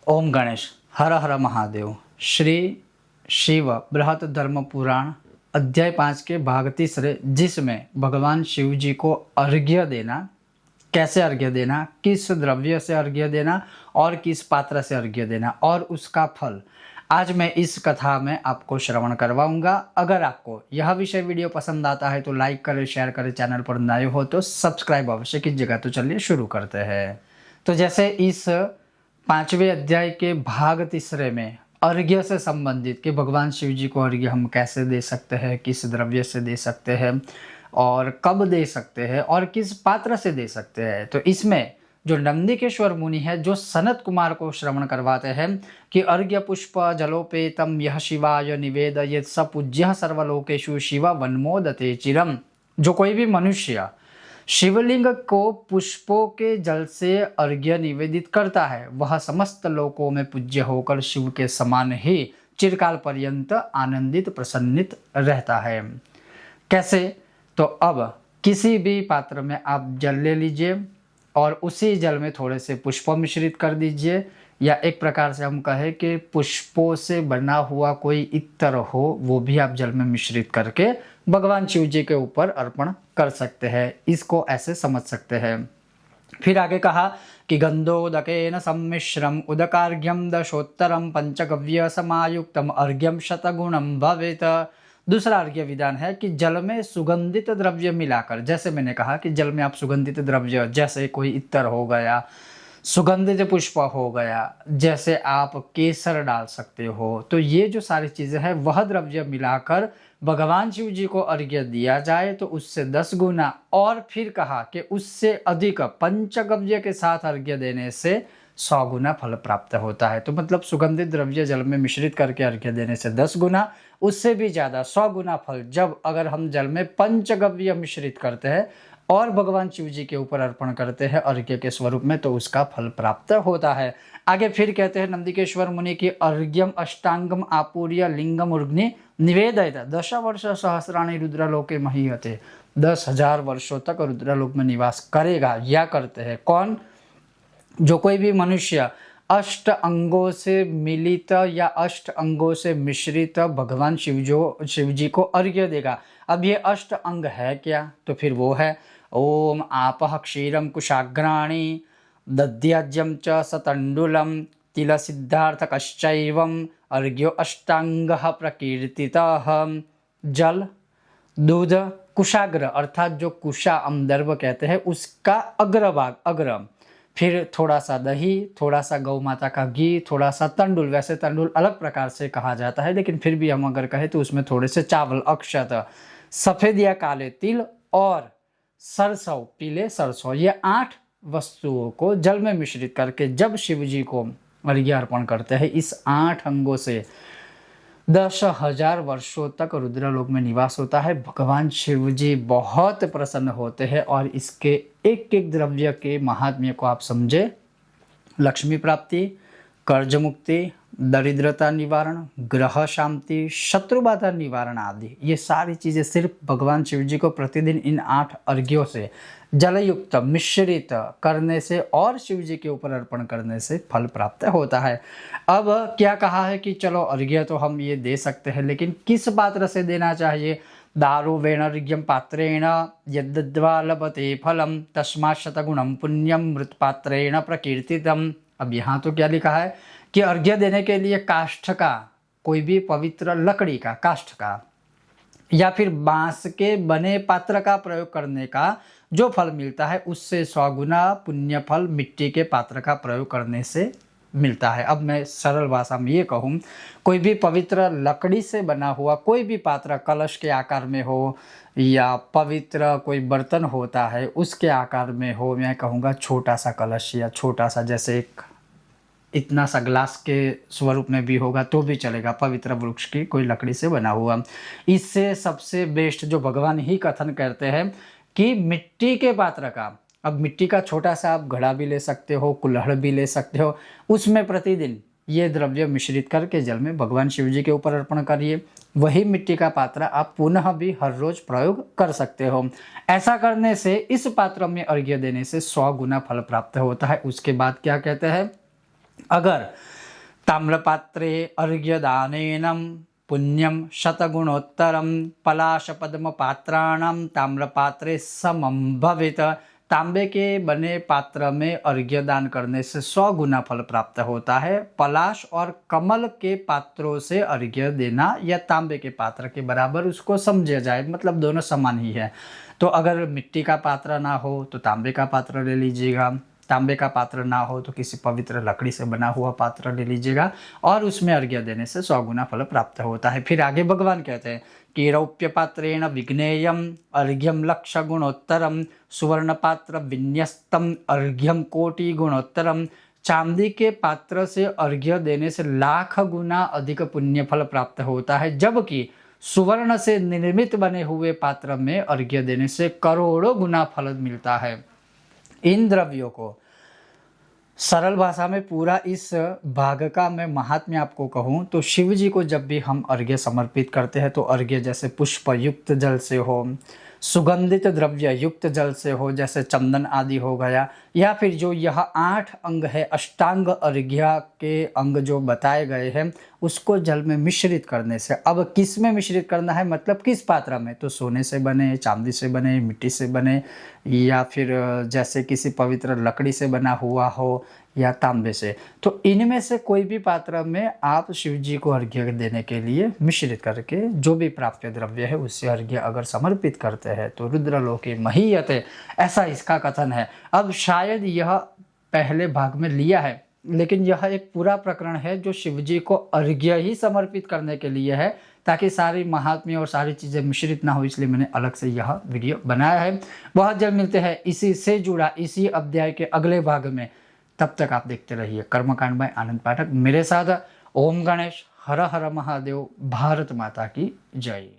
ओम गणेश हर हर महादेव। श्री शिव बृहत धर्म पुराण अध्याय 5 के भाग तीसरे, जिसमें भगवान शिव जी को अर्घ्य देना, कैसे अर्घ्य देना, किस द्रव्य से अर्घ्य देना और किस पात्र से अर्घ्य देना और उसका फल, आज मैं इस कथा में आपको श्रवण करवाऊंगा। अगर आपको यह विषय वीडियो पसंद आता है तो लाइक करें, शेयर करें, चैनल पर नए हो तो सब्सक्राइब अवश्य कीजिएगा। तो चलिए शुरू करते हैं। तो जैसे इस 5वें अध्याय के भाग तीसरे में अर्घ्य से संबंधित कि भगवान शिव जी को अर्घ्य हम कैसे दे सकते हैं, किस द्रव्य से दे सकते हैं और कब दे सकते हैं और किस पात्र से दे सकते हैं, तो इसमें जो नंदिकेश्वर मुनि है जो सनत कुमार को श्रवण करवाते हैं कि अर्घ्य पुष्प जलोपेतम यह शिवाय निवेदयेत् स पूज्यः सर्वलोकेषु शिव वन्मोदते चिरम। जो कोई भी मनुष्य शिवलिंग को पुष्पों के जल से अर्घ्य निवेदित करता है वह समस्त लोकों में पूज्य होकर शिव के समान ही चिरकाल पर्यंत आनंदित प्रसन्नित रहता है। कैसे? तो अब किसी भी पात्र में आप जल ले लीजिए और उसी जल में थोड़े से पुष्प मिश्रित कर दीजिए, या एक प्रकार से हम कहें कि पुष्पों से बना हुआ कोई इत्र हो वो भी आप जल में मिश्रित करके भगवान शिव जी के ऊपर अर्पण कर सकते हैं। इसको ऐसे समझ सकते हैं। फिर आगे कहा कि गंधोदकेन सम्मिश्रम उदकार्घ्यम दशोत्तरम पंचगव्य समायुक्तम अर्घ्यम शतगुणम भवेत। दूसरा अर्घ्य विधान है कि जल में सुगंधित द्रव्य मिलाकर, जैसे मैंने कहा कि जल में आप सुगंधित द्रव्य जैसे कोई इत्र हो गया, सुगंधित पुष्प हो गया, जैसे आप केसर डाल सकते हो, तो ये जो सारी चीज़ें हैं वह द्रव्य मिलाकर भगवान शिव जी को अर्घ्य दिया जाए तो उससे 10 गुना, और फिर कहा कि उससे अधिक पंचगव्य के साथ अर्घ्य देने से 100 गुना फल प्राप्त होता है। तो मतलब सुगंधित द्रव्य जल में मिश्रित करके अर्घ्य देने से 10 गुना, उससे भी ज़्यादा 100 गुना फल जब अगर हम जल में पंचगव्य मिश्रित करते हैं और भगवान शिव जी के ऊपर अर्पण करते हैं अर्घ्य के स्वरूप में, तो उसका फल प्राप्त होता है। आगे फिर कहते हैं नंदिकेश्वर मुनि की अर्घ्यम अष्टांगम आपूर्य लिंगम उर्ग्नि निवेदयेत् 10 वर्ष सहस्राणि रुद्रलोके महीयते। 10,000 वर्षों तक रुद्रलोक में निवास करेगा या करते हैं। कौन? जो कोई भी मनुष्य 8 अंगों से मिलित या 8 अंगों से मिश्रित भगवान शिव जी को अर्घ्य देगा। अब ये 8 अंग है क्या? तो फिर वो है ओम आपः क्षीरम कुशाग्राणि दध्यज्यम च सतंडुलम तिलसिद्धार्थकश्चैवम अर्घ्यो अष्टांगः प्रकीर्तितः। जल, दूध, कुशाग्र अर्थात जो कुशा अमदर्भ कहते हैं उसका अग्रभाग, अग्रम, फिर थोड़ा सा दही, थोड़ा सा गौ माता का घी, थोड़ा सा तंडुल। वैसे तंडुल अलग प्रकार से कहा जाता है, लेकिन फिर भी हम अगर कहें तो उसमें थोड़े से चावल, अक्षत, सफ़ेद या काले तिल और सरसों, पीले सरसों, ये 8 वस्तुओं को जल में मिश्रित करके जब शिव जी को अर्घ्य अर्पण करते हैं, इस 8 अंगों से 10,000 वर्षों तक रुद्रलोक में निवास होता है। भगवान शिव जी बहुत प्रसन्न होते हैं और इसके एक एक द्रव्य के महात्म्य को आप समझे। लक्ष्मी प्राप्ति, कर्ज मुक्ति, दरिद्रता निवारण, ग्रह शांति, शत्रु बाधा निवारण आदि, ये सारी चीज़ें सिर्फ भगवान शिव जी को प्रतिदिन इन 8 अर्घ्यों से जलयुक्त मिश्रित करने से और शिव जी के ऊपर अर्पण करने से फल प्राप्त होता है। अब क्या कहा है कि चलो अर्घ्य तो हम ये दे सकते हैं, लेकिन किस पात्र से देना चाहिए? दारुवेणार्घ्यम पात्रेण यद्दत्त्वा लभते फलम तस्मात् शतगुणम पुण्यम मृत्पात्रेण प्रकीर्तितम। अब यहाँ तो क्या लिखा है कि अर्घ्य देने के लिए काष्ठ का, कोई भी पवित्र लकड़ी का, काष्ठ का या फिर बांस के बने पात्र का प्रयोग करने का जो फल मिलता है उससे 100 गुना पुण्य फल मिट्टी के पात्र का प्रयोग करने से मिलता है। अब मैं सरल भाषा में ये कहूँ, कोई भी पवित्र लकड़ी से बना हुआ कोई भी पात्र, कलश के आकार में हो या पवित्र कोई बर्तन होता है उसके आकार में हो, मैं कहूँगा छोटा सा कलश या छोटा सा जैसे एक इतना सा ग्लास के स्वरूप में भी होगा तो भी चलेगा, पवित्र वृक्ष की कोई लकड़ी से बना हुआ। इससे सबसे बेस्ट जो भगवान ही कथन करते हैं कि मिट्टी के पात्र का, अब मिट्टी का छोटा सा आप घड़ा भी ले सकते हो, कुल्हड़ भी ले सकते हो, उसमें प्रतिदिन ये द्रव्य मिश्रित करके जल में भगवान शिव जी के ऊपर अर्पण करिए। वही मिट्टी का पात्र आप पुनः भी हर रोज प्रयोग कर सकते हो। ऐसा करने से इस पात्र में अर्घ्य देने से 100 गुना फल प्राप्त होता है। उसके बाद क्या कहते हैं, अगर ताम्रपात्रे अर्घ्यदानेन पुण्यम शतगुणोत्तरम पलाशपद्मपात्राणां ताम्रपात्रे समं भवेत्। तांबे के बने पात्र में अर्घ्य दान करने से 100 गुना फल प्राप्त होता है। पलाश और कमल के पात्रों से अर्घ्य देना या तांबे के पात्र के बराबर उसको समझा जाए, मतलब दोनों समान ही है। तो अगर मिट्टी का पात्र ना हो तो तांबे का पात्र ले लीजिएगा, तांबे का पात्र ना हो तो किसी पवित्र लकड़ी से बना हुआ पात्र ले लीजिएगा और उसमें अर्घ्य देने से 100 गुना फल प्राप्त होता है। फिर आगे भगवान कहते हैं कि रौप्य पात्रेण विघ्नेयम अर्घ्यम लक्ष गुणोत्तरम सुवर्ण पात्र विन्यस्तम अर्घ्यम कोटि गुणोत्तरम। चांदी के पात्र से अर्घ्य देने से लाख गुना अधिक पुण्य फल प्राप्त होता है, जबकि सुवर्ण से निर्मित बने हुए पात्र में अर्घ्य देने से करोड़ों गुना फल मिलता है। इन द्रव्यों को सरल भाषा में पूरा इस भाग का मैं महात्म्य आपको कहूँ तो शिव जी को जब भी हम अर्घ्य समर्पित करते हैं तो अर्घ्य जैसे पुष्प युक्त जल से हो, सुगंधित द्रव्य युक्त जल से हो, जैसे चंदन आदि हो गया, या फिर जो यह 8 अंग है अष्टांग अर्घ्य के अंग जो बताए गए हैं उसको जल में मिश्रित करने से। अब किस में मिश्रित करना है, मतलब किस पात्र में, तो सोने से बने, चांदी से बने, मिट्टी से बने, या फिर जैसे किसी पवित्र लकड़ी से बना हुआ हो या तांबे से। तो इनमें से कोई भी पात्र में आप शिव जी को अर्घ्य देने के लिए मिश्रित करके जो भी प्राप्य द्रव्य है उससे अर्घ्य अगर समर्पित करते हैं तो रुद्रलोके महीयते, ऐसा इसका कथन है। अब शायद यह पहले भाग में लिया है, लेकिन यह एक पूरा प्रकरण है जो शिव जी को अर्घ्य ही समर्पित करने के लिए है, ताकि सारी महात्म्य और सारी चीज़ें मिश्रित ना हो, इसलिए मैंने अलग से यह वीडियो बनाया है। बहुत जल्द मिलते हैं इसी से जुड़ा इसी अध्याय के अगले भाग में। तब तक आप देखते रहिए कर्मकांड बाय आनंद पाठक मेरे साथ। ओम गणेश, हर हर महादेव, भारत माता की जय।